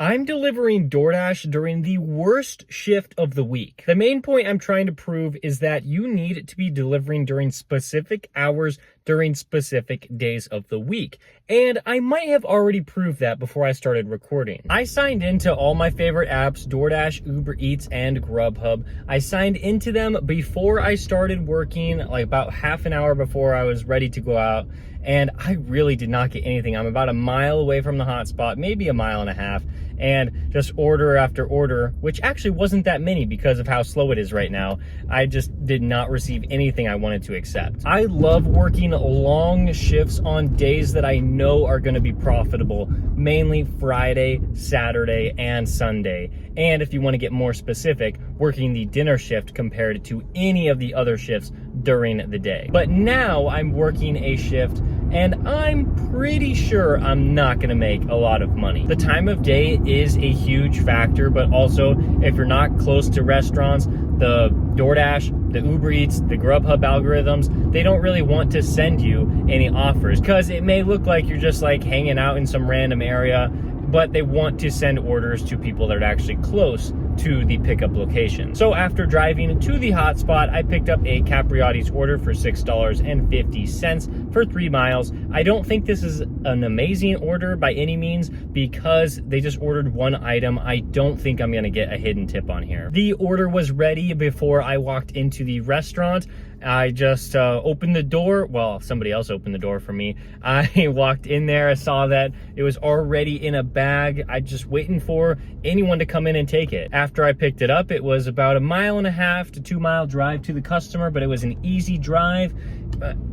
I'm delivering DoorDash during the worst shift of the week. The main point I'm trying to prove is that you need to be delivering during specific hours during specific days of the week. And I might have already proved that before I started recording. I signed into all my favorite apps, DoorDash, Uber Eats, and Grubhub. I signed into them before I started working, like about half an hour before I was ready to go out. And I really did not get anything. I'm about a mile away from the hotspot, maybe a mile and a half, and just order after order, which actually wasn't that many because of how slow it is right now. I just did not receive anything I wanted to accept. I love working long shifts on days that I know are going to be profitable, mainly Friday, Saturday, and Sunday. And if you want to get more specific, working the dinner shift compared to any of the other shifts during the day. But now I'm working a shift and I'm pretty sure I'm not gonna make a lot of money. The time of day is a huge factor, but also if you're not close to restaurants, the DoorDash, the Uber Eats, the Grubhub algorithms, they don't really want to send you any offers because it may look like you're just like hanging out in some random area, but they want to send orders to people that are actually close to the pickup location. So after driving to the hotspot, I picked up a Capriotti's order for $6.50 for 3 miles. I don't think this is an amazing order by any means because they just ordered one item. I don't think I'm gonna get a hidden tip on here. The order was ready before I walked into the restaurant. I just opened the door. Well, somebody else opened the door for me. I walked in there, I saw that it was already in a bag. I just waiting for anyone to come in and take it. After I picked it up, it was about a 1.5 to 2 mile drive to the customer, but it was an easy drive.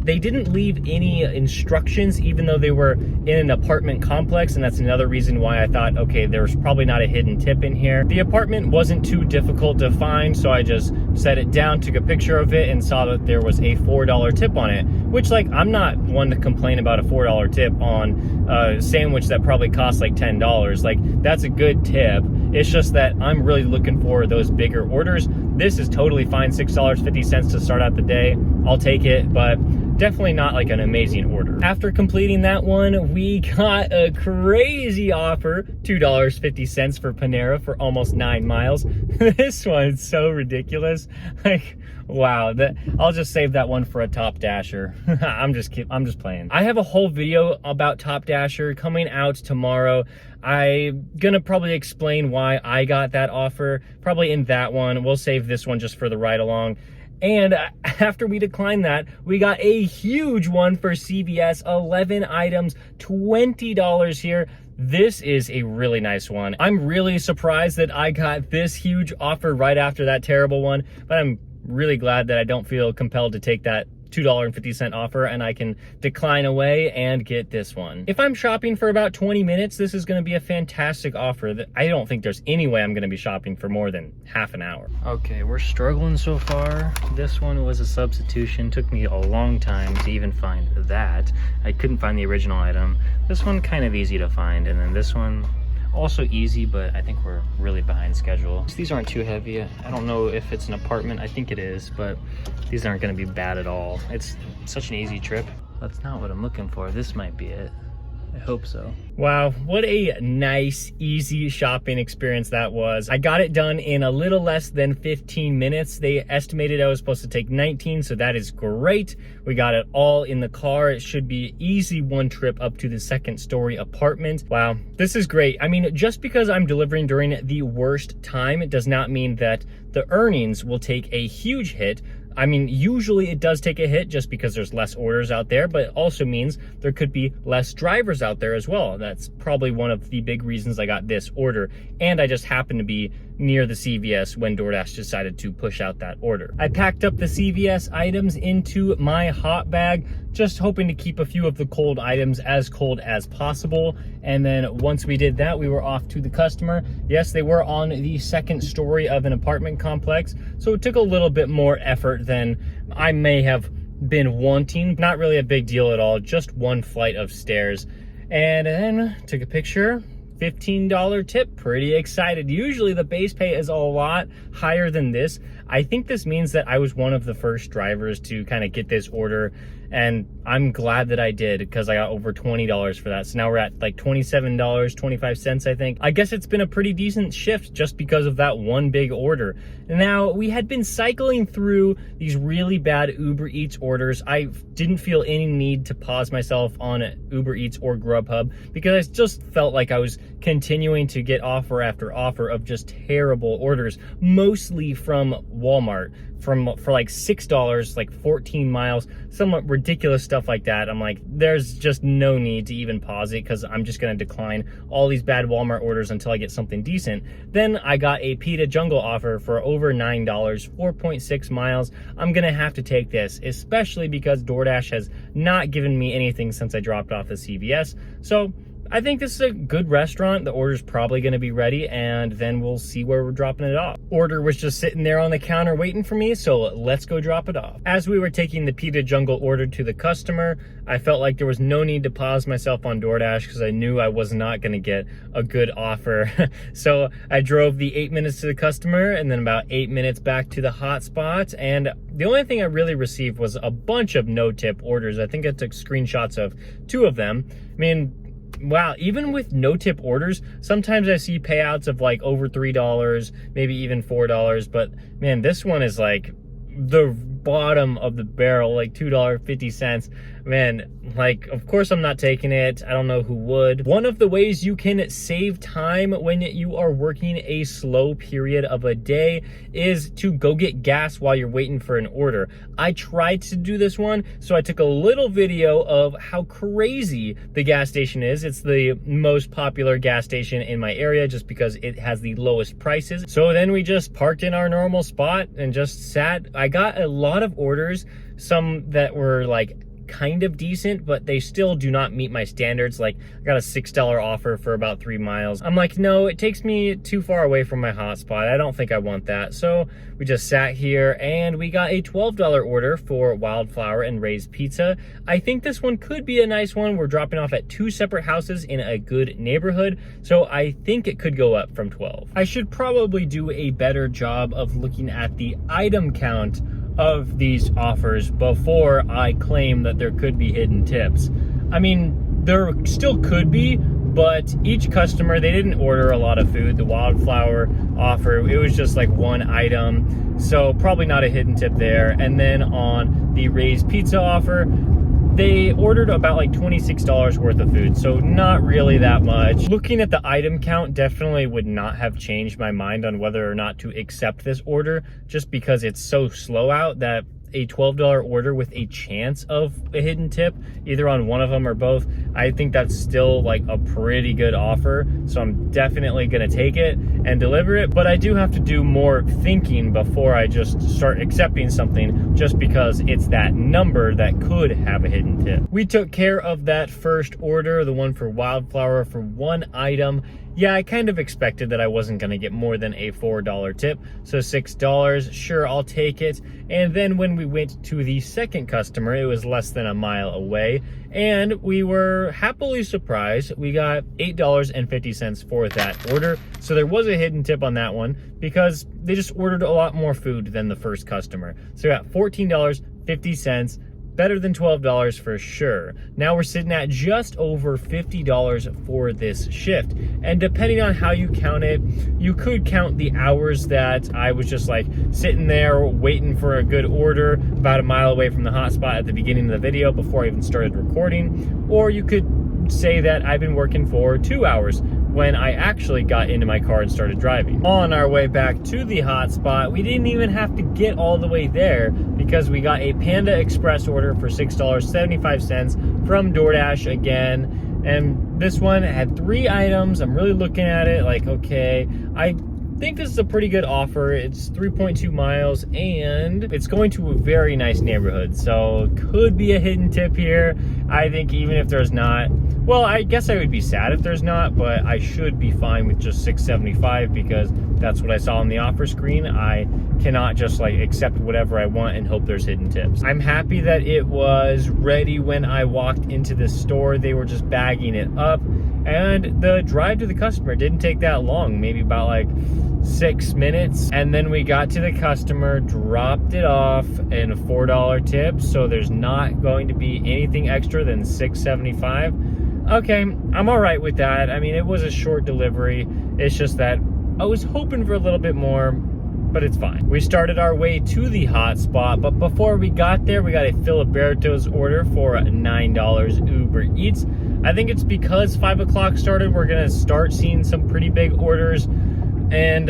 They didn't leave any instructions, even though they were in an apartment complex, and that's another reason why I thought, okay, there's probably not a hidden tip in here. The apartment wasn't too difficult to find, so I just set it down, took a picture of it, and saw that there was a $4 tip on it, which, like, I'm not one to complain about a $4 tip on a sandwich that probably costs like $10. Like, that's a good tip. It's just that I'm really looking for those bigger orders. This is totally fine, $6.50 to start out the day. I'll take it, but definitely not like an amazing order. After completing that one, we got a crazy offer, $2.50 for Panera for almost 9 miles. This one's so ridiculous. Like, wow, I'll just save that one for a Top Dasher. I'm just playing. I have a whole video about Top Dasher coming out tomorrow. I'm gonna probably explain why I got that offer, probably in that one. We'll save this one just for the ride along. And after we declined that, we got a huge one for CVS, 11 items, $20 here. This is a really nice one. I'm really surprised that I got this huge offer right after that terrible one, but I'm really glad that I don't feel compelled to take that $2.50 offer and I can decline away and get this one. If I'm shopping for about 20 minutes, this is going to be a fantastic offer that I don't think there's any way I'm going to be shopping for more than half an hour. Okay, we're struggling so far. This one was a substitution. Took me a long time to even find that. I couldn't find the original item. This one kind of easy to find, and then this one also easy, but I think we're really behind schedule. These aren't too heavy. I don't know if it's an apartment. I think it is, but these aren't going to be bad at all. It's such an easy trip. That's not what I'm looking for. This might be it. I hope so. Wow, what a nice, easy shopping experience that was. I got it done in a little less than 15 minutes. They estimated I was supposed to take 19, so that is great. We got it all in the car. It should be easy one trip up to the second story apartment. Wow, this is great. I mean, just because I'm delivering during the worst time, it does not mean that the earnings will take a huge hit. I mean, usually it does take a hit just because there's less orders out there, but it also means there could be less drivers out there as well. That's probably one of the big reasons I got this order. And I just happened to be near the CVS when DoorDash decided to push out that order. I packed up the CVS items into my hot bag, just hoping to keep a few of the cold items as cold as possible. And then once we did that, we were off to the customer. Yes, they were on the second story of an apartment complex, so it took a little bit more effort than I may have been wanting. Not really a big deal at all, just one flight of stairs. And then took a picture. $15 tip, pretty excited. Usually the base pay is a lot higher than this. I think this means that I was one of the first drivers to kind of get this order. And I'm glad that I did, because I got over $20 for that. So now we're at like $27.25, I think. I guess it's been a pretty decent shift just because of that one big order. Now, we had been cycling through these really bad Uber Eats orders. I didn't feel any need to pause myself on Uber Eats or Grubhub, because I just felt like I was continuing to get offer after offer of just terrible orders, mostly from Walmart, for like $6, like 14 miles, somewhat ridiculous stuff like that. I'm like, there's just no need to even pause it, because I'm just going to decline all these bad Walmart orders until I get something decent. Then I got a Pita Jungle offer for over $9, 4.6 miles. I'm going to have to take this, especially because DoorDash has not given me anything since I dropped off the CVS. So I think this is a good restaurant. The order's probably going to be ready, and then we'll see where we're dropping it off. Order was just sitting there on the counter waiting for me, so let's go drop it off. As we were taking the Pita Jungle order to the customer, I felt like there was no need to pause myself on DoorDash, because I knew I was not going to get a good offer. So I drove the 8 minutes to the customer, and then about 8 minutes back to the hotspot, and the only thing I really received was a bunch of no-tip orders. I think I took screenshots of 2 of them. I mean, wow, even with no-tip orders, sometimes I see payouts of like over $3, maybe even $4, but man, this one is like the bottom of the barrel, like $2.50. Man, like, of course I'm not taking it. I don't know who would. One of the ways you can save time when you are working a slow period of a day is to go get gas while you're waiting for an order. I tried to do this one, so I took a little video of how crazy the gas station is. It's the most popular gas station in my area just because it has the lowest prices. So then we just parked in our normal spot and just sat. I got a lot of orders, some that were like kind of decent, but they still do not meet my standards. Like, I got a $6 offer for about 3 miles. I'm like, no, it takes me too far away from my hotspot. I don't think I want that. So we just sat here, and we got a $12 order for Wildflower and Ray's Pizza. I think this one could be a nice one. We're dropping off at 2 separate houses in a good neighborhood, so I think it could go up from 12. I should probably do a better job of looking at the item count of these offers before I claim that there could be hidden tips. I mean, there still could be, but each customer, they didn't order a lot of food. The Wildflower offer, it was just like 1 item, so probably not a hidden tip there. And then on the Ray's Pizza offer, they ordered about like $26 worth of food, so not really that much. Looking at the item count definitely would not have changed my mind on whether or not to accept this order, just because it's so slow out that a $12 order with a chance of a hidden tip, either on one of them or both, I think that's still like a pretty good offer. So I'm definitely gonna take it and deliver it, but I do have to do more thinking before I just start accepting something just because it's that number that could have a hidden tip. We took care of that first order, the one for Wildflower, for 1 item. Yeah, I kind of expected that I wasn't going to get more than a $4 tip, so $6, sure, I'll take it. And then when we went to the second customer, it was less than a mile away, and we were happily surprised. We got $8.50 for that order, so there was a hidden tip on that one because they just ordered a lot more food than the first customer. So we got $14.50, better than $12 for sure. Now we're sitting at just over $50 for this shift. And depending on how you count it, you could count the hours that I was just like sitting there waiting for a good order about a mile away from the hotspot at the beginning of the video before I even started recording. Or you could say that I've been working for 2 hours when I actually got into my car and started driving. On our way back to the hotspot, we didn't even have to get all the way there because we got a Panda Express order for $6.75 from DoorDash again. And this one had 3 items. I'm really looking at it like, okay, I think this is a pretty good offer. It's 3.2 miles and it's going to a very nice neighborhood. So could be a hidden tip here. I think even if there's not, Well, I guess I would be sad if there's not, but I should be fine with just $6.75 because that's what I saw on the offer screen. I cannot just like accept whatever I want and hope there's hidden tips. I'm happy that it was ready when I walked into the store. They were just bagging it up, and the drive to the customer didn't take that long, maybe about like 6 minutes. And then we got to the customer, dropped it off, and a $4 tip. So there's not going to be anything extra than $6.75. Okay, I'm all right with that. I mean, it was a short delivery. It's just that I was hoping for a little bit more, but it's fine. We started our way to the hotspot, but before we got there, we got a Filiberto's order for $9 Uber Eats. I think it's because 5 o'clock started, we're gonna start seeing some pretty big orders. And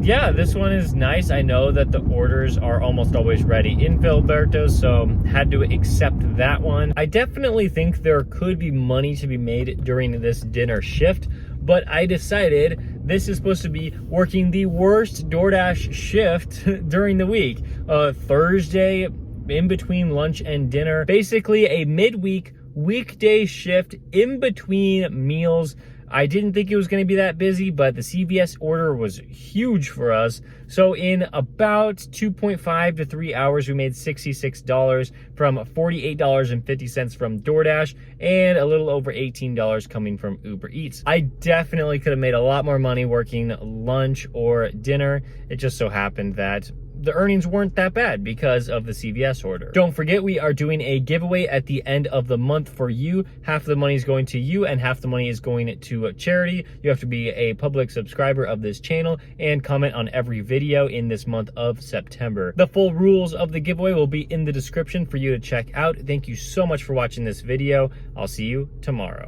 yeah, this one is nice. I know that the orders are almost always ready in Filiberto's, so had to accept that one. I definitely think there could be money to be made during this dinner shift, but I decided this is supposed to be working the worst DoorDash shift during the week. Thursday, in between lunch and dinner. Basically a midweek weekday shift in between meals. I didn't think it was going to be that busy, but the CVS order was huge for us. So in about 2.5 to 3 hours, we made $66 from $48.50 from DoorDash and a little over $18 coming from Uber Eats. I definitely could have made a lot more money working lunch or dinner. It just so happened that the earnings weren't that bad because of the CVS order. Don't forget, we are doing a giveaway at the end of the month for you. Half of the money is going to you and half the money is going to a charity. You have to be a public subscriber of this channel and comment on every video in this month of September. The full rules of the giveaway will be in the description for you to check out. Thank you so much for watching this video. I'll see you tomorrow.